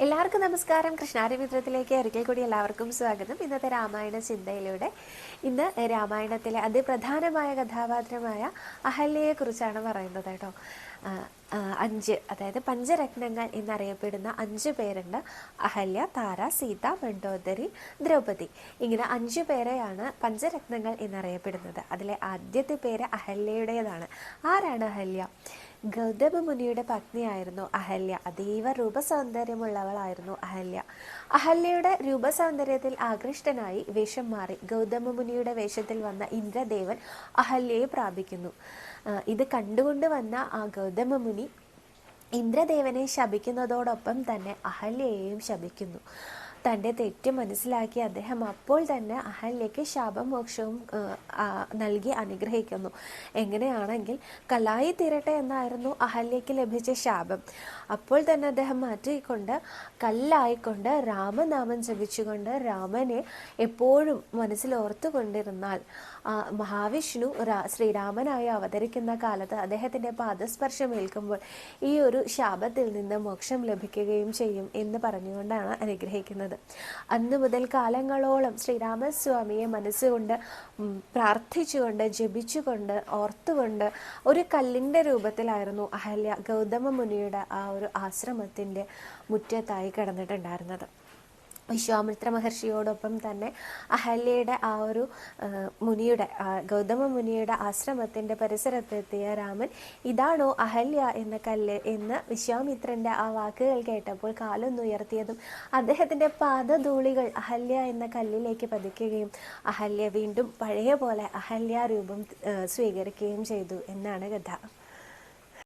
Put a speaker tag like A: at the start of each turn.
A: എല്ലാവർക്കും നമസ്കാരം. കൃഷ്ണാരി മിത്രത്തിലേക്ക് ഒരിക്കൽ കൂടി എല്ലാവർക്കും സ്വാഗതം. ഇന്നത്തെ രാമായണ ചിന്തയിലൂടെ ഇന്ന് രാമായണത്തിലെ അതിപ്രധാനമായ കഥാപാത്രമായ അഹല്യയെക്കുറിച്ചാണ് പറയുന്നത് കേട്ടോ. അഞ്ച്, അതായത് പഞ്ചരത്നങ്ങൾ എന്നറിയപ്പെടുന്ന 5 പേരുണ്ട്. അഹല്യ, താര, സീത, മണ്ഡോദരി, ദ്രൗപദി. ഇങ്ങനെ 5 പേരെയാണ് പഞ്ചരത്നങ്ങൾ എന്നറിയപ്പെടുന്നത്. അതിലെ ആദ്യത്തെ പേര് അഹല്യയുടേതാണ്. ആരാണ് അഹല്യ? ഗൗതമ മുനിയുടെ പത്നിയായിരുന്നു അഹല്യ. അതീവ രൂപസൗന്ദര്യമുള്ളവളായിരുന്നു അഹല്യ. അഹല്യയുടെ രൂപസൗന്ദര്യത്തിൽ ആകൃഷ്ടനായി വേഷം മാറി ഗൗതമ മുനിയുടെ വേഷത്തിൽ വന്ന ഇന്ദ്രദേവൻ അഹല്യയെ പ്രാപിക്കുന്നു. ഇത് കണ്ടുകൊണ്ട് വന്ന ആ ഗൗതമ മുനി ഇന്ദ്രദേവനെ ശപിക്കുന്നതോടൊപ്പം തന്നെ അഹല്യയെയും ശപിക്കുന്നു. തൻ്റെ തെറ്റ് മനസ്സിലാക്കി അദ്ദേഹം അപ്പോൾ തന്നെ അഹല്യയ്ക്ക് ശാപമോക്ഷവും നൽകി അനുഗ്രഹിക്കുന്നു. എങ്ങനെയാണെങ്കിൽ കല്ലായി തീരട്ടെ എന്നായിരുന്നു അഹല്യയ്ക്ക് ലഭിച്ച ശാപം. അപ്പോൾ തന്നെ അദ്ദേഹം മാറ്റിക്കൊണ്ട് കല്ലായിക്കൊണ്ട് രാമനാമം ജപിച്ചുകൊണ്ട് രാമനെ എപ്പോഴും മനസ്സിൽ ഓർത്തുകൊണ്ടിരുന്നാൽ മഹാവിഷ്ണു ശ്രീരാമനായി അവതരിക്കുന്ന കാലത്ത് അദ്ദേഹത്തിൻ്റെ പാദസ്പർശം ഏൽക്കുമ്പോൾ ഈ ഒരു ശാപത്തിൽ നിന്ന് മോക്ഷം ലഭിക്കുകയും ചെയ്യും എന്ന് പറഞ്ഞുകൊണ്ടാണ് അനുഗ്രഹിക്കുന്നത്. അന്നു മുതൽ കാലങ്ങളോളം ശ്രീരാമസ്വാമിയെ മനസ്സുകൊണ്ട് പ്രാർത്ഥിച്ചുകൊണ്ട് ജപിച്ചുകൊണ്ട് ഓർത്തുകൊണ്ട് ഒരു കല്ലിൻ്റെ രൂപത്തിലായിരുന്നു അഹല്യ ഗൗതമ മുനിയുടെ ആ ഒരു ആശ്രമത്തിൻ്റെ മുറ്റത്തായി കിടന്നിട്ടുണ്ടായിരുന്നത്. വിശ്വാമിത്ര മഹർഷിയോടൊപ്പം തന്നെ അഹല്യയുടെ ആ ഒരു ഗൗതമ മുനിയുടെ ആശ്രമത്തിൻ്റെ പരിസരത്തെത്തിയ രാമൻ ഇതാണോ അഹല്യ എന്ന കല്ല് എന്ന് വിശ്വാമിത്രൻ്റെ ആ വാക്കുകൾ കേട്ടപ്പോൾ കാലൊന്നുയർത്തിയതും അദ്ദേഹത്തിൻ്റെ പാദധൂളികൾ അഹല്യ എന്ന കല്ലിലേക്ക് പതിക്കുകയും അഹല്യ വീണ്ടും പഴയ പോലെ അഹല്യ രൂപം സ്വീകരിക്കുകയും ചെയ്തു എന്നാണ് കഥ.